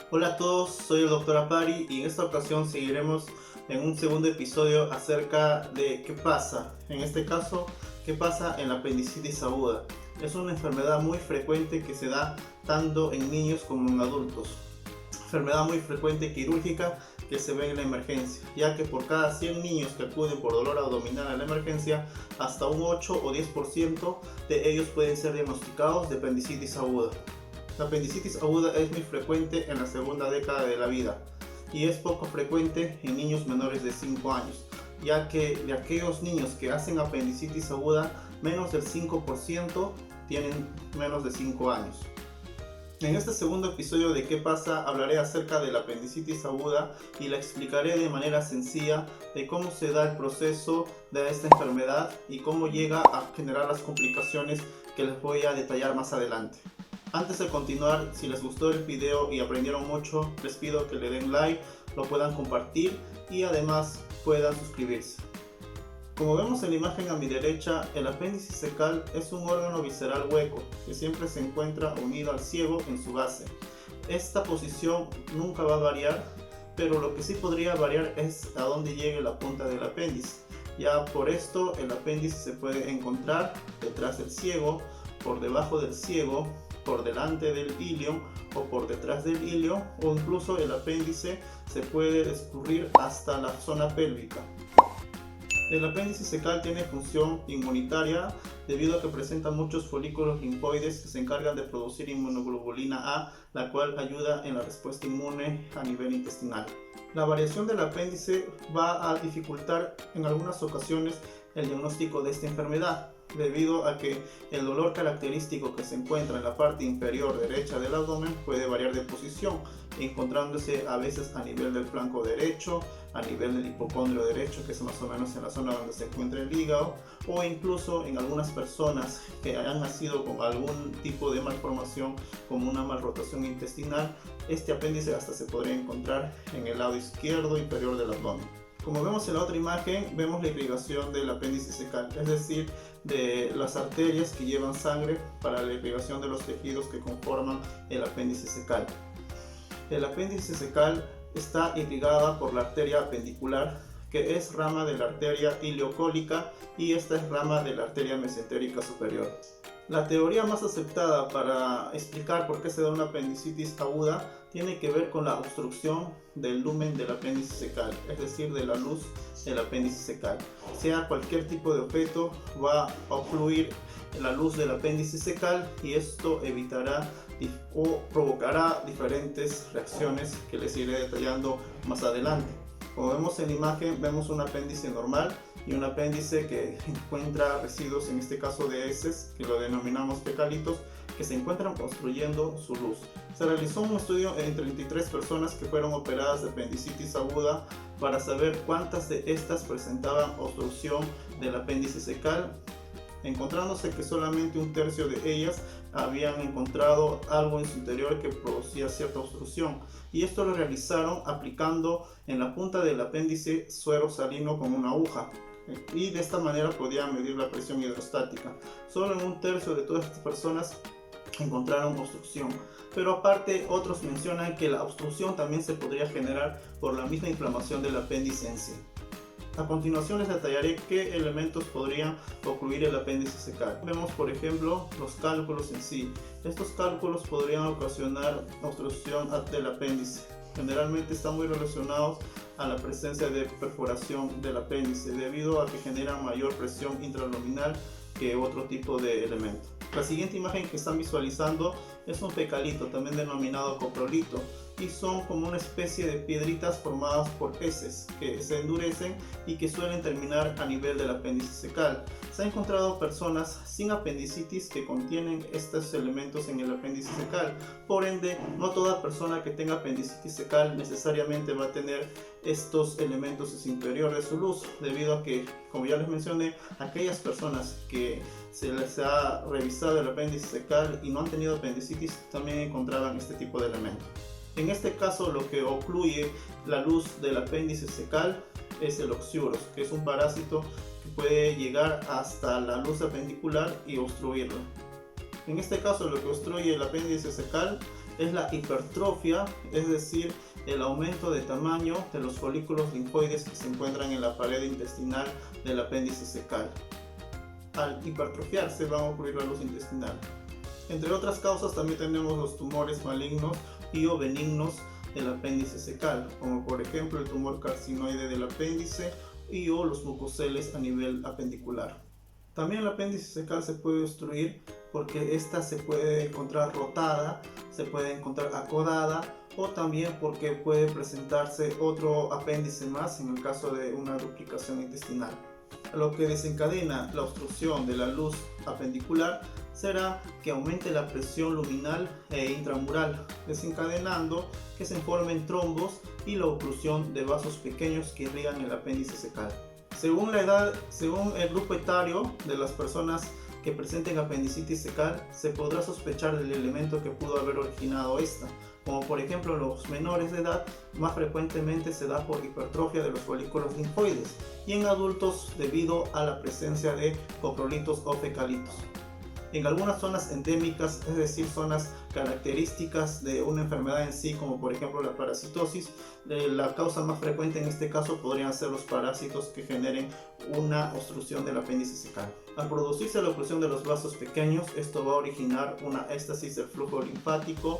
Hola a todos, soy el Dr. Apari y en esta ocasión seguiremos en un segundo episodio acerca de qué pasa, en este caso, qué pasa en la apendicitis aguda. Es una enfermedad muy frecuente que se da tanto en niños como en adultos. Enfermedad muy frecuente quirúrgica que se ve en la emergencia, ya que por cada 100 niños que acuden por dolor abdominal a la emergencia, hasta un 8 o 10% de ellos pueden ser diagnosticados de apendicitis aguda. La apendicitis aguda es muy frecuente en la segunda década de la vida y es poco frecuente en niños menores de 5 años, ya que de aquellos niños que hacen apendicitis aguda, menos del 5% tienen menos de 5 años. En este segundo episodio de ¿Qué pasa? Hablaré acerca de la apendicitis aguda y la explicaré de manera sencilla de cómo se da el proceso de esta enfermedad y cómo llega a generar las complicaciones que les voy a detallar más adelante. Antes de continuar, si les gustó el video y aprendieron mucho, les pido que le den like, lo puedan compartir y además puedan suscribirse. Como vemos en la imagen a mi derecha, el apéndice cecal es un órgano visceral hueco que siempre se encuentra unido al ciego en su base. Esta posición nunca va a variar, pero lo que sí podría variar es a dónde llegue la punta del apéndice. Ya por esto el apéndice se puede encontrar detrás del ciego, por debajo del ciego, por delante del ilio o por detrás del ilio, o incluso el apéndice se puede escurrir hasta la zona pélvica. El apéndice cecal tiene función inmunitaria debido a que presenta muchos folículos linfoides que se encargan de producir inmunoglobulina A, la cual ayuda en la respuesta inmune a nivel intestinal. La variación del apéndice va a dificultar en algunas ocasiones el diagnóstico de esta enfermedad, debido a que el dolor característico que se encuentra en la parte inferior derecha del abdomen puede variar de posición, encontrándose a veces a nivel del flanco derecho, a nivel del hipocondrio derecho, que es más o menos en la zona donde se encuentra el hígado, o incluso en algunas personas que hayan nacido con algún tipo de malformación como una malrotación intestinal, este apéndice hasta se podría encontrar en el lado izquierdo inferior del abdomen. Como vemos en la otra imagen, vemos la irrigación del apéndice cecal, es decir, de las arterias que llevan sangre para la irrigación de los tejidos que conforman el apéndice cecal. El apéndice cecal está irrigada por la arteria apendicular, que es rama de la arteria ileocólica, y esta es rama de la arteria mesentérica superior. La teoría más aceptada para explicar por qué se da una apendicitis aguda tiene que ver con la obstrucción del lumen del apéndice cecal, es decir, de la luz del apéndice cecal. Sea cualquier tipo de objeto, va a obstruir la luz del apéndice cecal y esto evitará o provocará diferentes reacciones que les iré detallando más adelante. Como vemos en la imagen, vemos un apéndice normal y un apéndice que encuentra residuos, en este caso de heces, que lo denominamos fecalitos, que se encuentran obstruyendo su luz. Se realizó un estudio en 33 personas que fueron operadas de apendicitis aguda para saber cuántas de estas presentaban obstrucción del apéndice cecal, encontrándose que solamente un tercio de ellas habían encontrado algo en su interior que producía cierta obstrucción, y esto lo realizaron aplicando en la punta del apéndice suero salino con una aguja, y de esta manera podían medir la presión hidrostática. Solo en un tercio de todas estas personas encontraron obstrucción, pero aparte otros mencionan que la obstrucción también se podría generar por la misma inflamación del apéndice en sí. A continuación les detallaré qué elementos podrían ocluir el apéndice cecal. Vemos por ejemplo los cálculos en sí. Estos cálculos podrían ocasionar obstrucción del apéndice. Generalmente están muy relacionados a la presencia de perforación del apéndice debido a que generan mayor presión intraluminal que otro tipo de elemento. La siguiente imagen que están visualizando es un fecalito, también denominado coprolito, y son como una especie de piedritas formadas por heces que se endurecen y que suelen terminar a nivel del apéndice cecal. Se han encontrado personas sin apendicitis que contienen estos elementos en el apéndice cecal. Por ende, no toda persona que tenga apendicitis cecal necesariamente va a tener estos elementos en su interior de su luz, debido a que, como ya les mencioné, aquellas personas que se les ha revisado el apéndice cecal y no han tenido apendicitis también encontraban este tipo de elementos. En este caso, lo que ocluye la luz del apéndice cecal es el oxiuros, que es un parásito que puede llegar hasta la luz apendicular y obstruirla. En este caso, lo que obstruye el apéndice cecal es la hipertrofia, es decir, el aumento de tamaño de los folículos linfoides que se encuentran en la pared intestinal del apéndice cecal. Al hipertrofiarse va a ocurrir la luz intestinal. Entre otras causas también tenemos los tumores malignos y o benignos del apéndice cecal, como por ejemplo el tumor carcinoide del apéndice y o los mucoceles a nivel apendicular. También el apéndice cecal se puede obstruir porque esta se puede encontrar rotada, se puede encontrar acodada, o también porque puede presentarse otro apéndice más en el caso de una duplicación intestinal. Lo que desencadena la obstrucción de la luz apendicular será que aumente la presión luminal e intramural, desencadenando que se formen trombos y la oclusión de vasos pequeños que irrigan el apéndice cecal. Según la edad, según el grupo etario de las personas que presenten apendicitis cecal, se podrá sospechar del elemento que pudo haber originado esta, como por ejemplo los menores de edad, más frecuentemente se da por hipertrofia de los folículos linfoides, y en adultos debido a la presencia de coprolitos o fecalitos. En algunas zonas endémicas, es decir, zonas características de una enfermedad en sí, como por ejemplo la parasitosis, la causa más frecuente en este caso podrían ser los parásitos que generen una obstrucción del apéndice cecal. Al producirse la oclusión de los vasos pequeños, esto va a originar una éstasis del flujo linfático,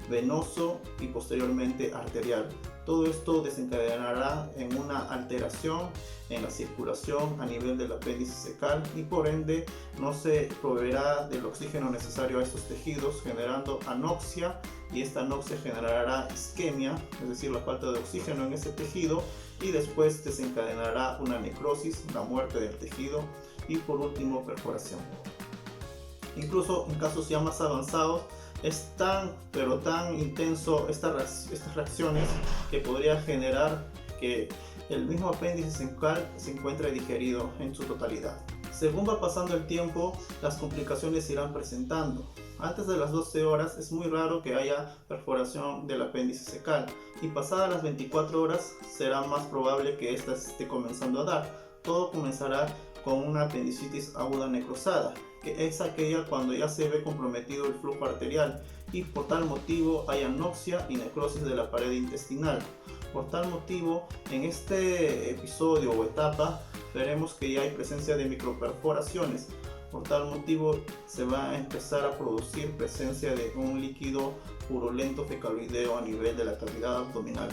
venoso y posteriormente arterial. Todo esto desencadenará en una alteración en la circulación a nivel del apéndice cecal y por ende no se proveerá del oxígeno necesario a estos tejidos, generando anoxia, y esta anoxia generará isquemia, es decir, la falta de oxígeno en ese tejido, y después desencadenará una necrosis, la muerte del tejido y por último perforación. Incluso en casos ya más avanzados es tan intenso estas reacciones que podría generar que el mismo apéndice cecal se encuentre digerido en su totalidad. Según va pasando el tiempo, las complicaciones se irán presentando. Antes de las 12 horas es muy raro que haya perforación del apéndice cecal, y pasadas las 24 horas será más probable que ésta esté comenzando a dar. Todo comenzará con una apendicitis aguda necrosada, que es aquella cuando ya se ve comprometido el flujo arterial y por tal motivo hay anoxia y necrosis de la pared intestinal. Por tal motivo, en este episodio o etapa veremos que ya hay presencia de microperforaciones. Por tal motivo se va a empezar a producir presencia de un líquido purulento fecaloideo a nivel de la cavidad abdominal.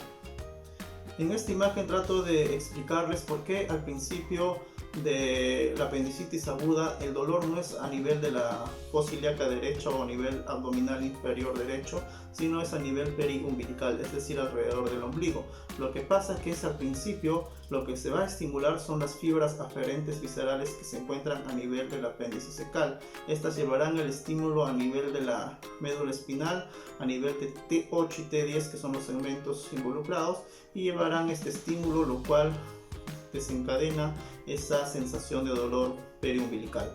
En esta imagen trato de explicarles por qué al principio de la apendicitis aguda el dolor no es a nivel de la fosa ilíaca derecha o a nivel abdominal inferior derecho, sino es a nivel periumbilical, es decir, alrededor del ombligo. Lo que pasa es que al principio lo que se va a estimular son las fibras aferentes viscerales que se encuentran a nivel del apéndice cecal. Estas llevarán el estímulo a nivel de la médula espinal, a nivel de T8 y T10, que son los segmentos involucrados, y llevarán este estímulo, lo cual desencadena esa sensación de dolor periumbilical.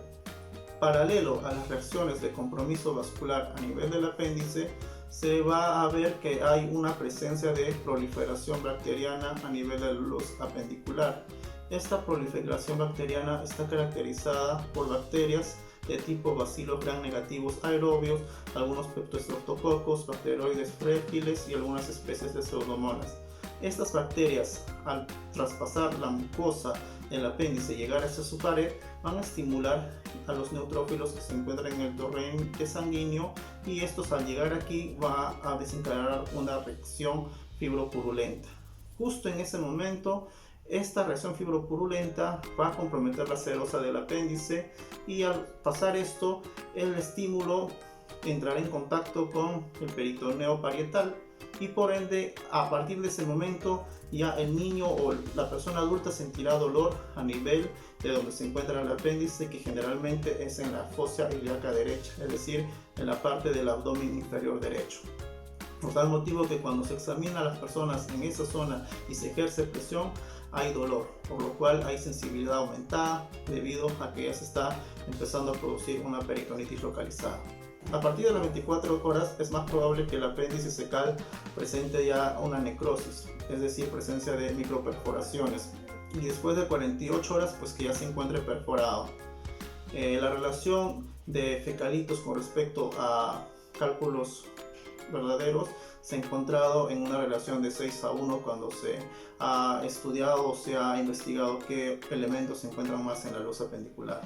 Paralelo a las reacciones de compromiso vascular a nivel del apéndice, se va a ver que hay una presencia de proliferación bacteriana a nivel de la luz apendicular. Esta proliferación bacteriana está caracterizada por bacterias de tipo Bacillus gram negativos aerobios, algunos peptoestreptococos, bacteroides frágiles y algunas especies de pseudomonas. Estas bacterias, al traspasar la mucosa del apéndice y llegar hacia su pared, van a estimular a los neutrófilos que se encuentran en el torrente sanguíneo, y estos al llegar aquí va a desencadenar una reacción fibropurulenta. Justo en ese momento, esta reacción fibropurulenta va a comprometer la serosa del apéndice, y al pasar esto, el estímulo entrará en contacto con el peritoneo parietal, y por ende a partir de ese momento ya el niño o la persona adulta sentirá dolor a nivel de donde se encuentra el apéndice, que generalmente es en la fosa ilíaca derecha, es decir, en la parte del abdomen inferior derecho. Por tal motivo que cuando se examina a las personas en esa zona y se ejerce presión, hay dolor, por lo cual hay sensibilidad aumentada debido a que ya se está empezando a producir una peritonitis localizada. A partir de las 24 horas es más probable que el apéndice cecal presente ya una necrosis, es decir, presencia de microperforaciones, y después de 48 horas pues que ya se encuentre perforado. La relación de fecalitos con respecto a cálculos verdaderos, se ha encontrado en una relación de 6:1 cuando se ha estudiado o se ha investigado qué elementos se encuentran más en la luz apendicular.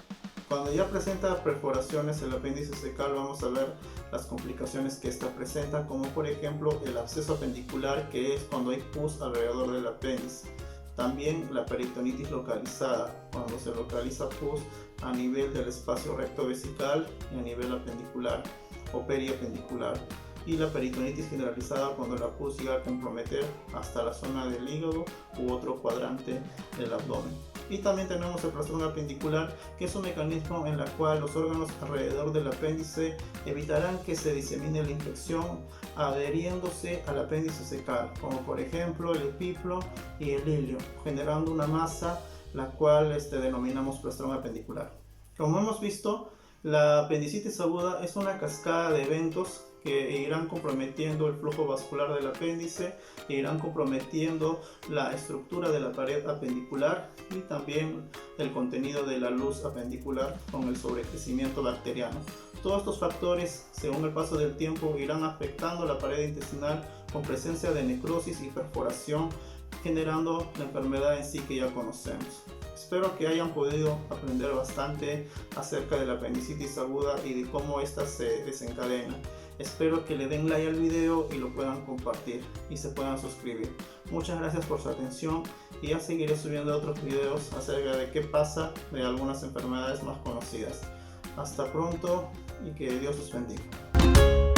Cuando ya presenta perforaciones el apéndice cecal, vamos a ver las complicaciones que esta presenta, como por ejemplo el absceso apendicular, que es cuando hay pus alrededor del apéndice. También la peritonitis localizada, cuando se localiza pus a nivel del espacio recto vesical y a nivel apendicular o periapendicular. Y la peritonitis generalizada, cuando la pus llega a comprometer hasta la zona del hígado u otro cuadrante del abdomen. Y también tenemos el plastrón apendicular, que es un mecanismo en el cual los órganos alrededor del apéndice evitarán que se disemine la infección adheriéndose al apéndice cecal, como por ejemplo el epiplo y el ilio, generando una masa la cual denominamos plastrón apendicular. Como hemos visto, la apendicitis aguda es una cascada de eventos que irán comprometiendo el flujo vascular del apéndice, e irán comprometiendo la estructura de la pared apendicular y también el contenido de la luz apendicular con el sobrecrecimiento bacteriano. Todos estos factores, según el paso del tiempo, irán afectando la pared intestinal con presencia de necrosis y perforación, generando la enfermedad en sí que ya conocemos. Espero que hayan podido aprender bastante acerca de la apendicitis aguda y de cómo ésta se desencadena. Espero que le den like al video y lo puedan compartir y se puedan suscribir. Muchas gracias por su atención y ya seguiré subiendo otros videos acerca de qué pasa de algunas enfermedades más conocidas. Hasta pronto y que Dios los bendiga.